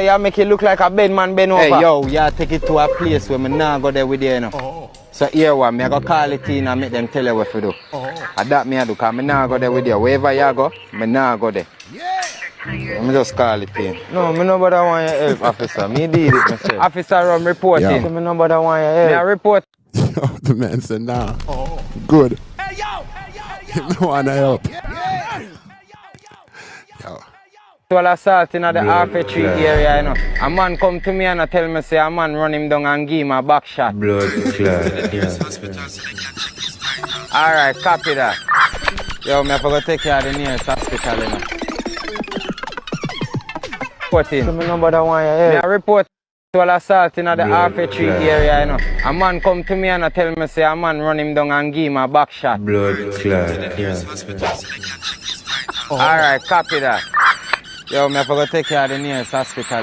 You make it look like a bed man bend over. Hey, yo, you take it to a place where me nah go there with you, you know. Oh. So here one, me I go call it in and make them tell you what to do. Oh. And that me I do, because me nah go there with you. Wherever you go, me nah go there. Yeah. So me just call it in. No, me nobody want your help, officer. Me did it myself. Officer, I'm reporting. So me nobody want your help. Me I report. The man said, nah. Oh. Good. Hey, yo! Hey, yo! No one to help. Yo. Well, assault in the R3 area, you know. A man come to me and tell me, say, a man run him down and give him a back shot. Blood clot, yeah. Alright, copy that. Yo, me I forgot to take care of the nearest hospital, you know. Report in. So me nobody want your help. Me I report to assault in the R3 area, you know. A man come to me and tell me, say, a man run him down and give him a back shot. Blood clot, yeah. Alright, copy that. Yo, me I forgot to take care of the nearest hospital.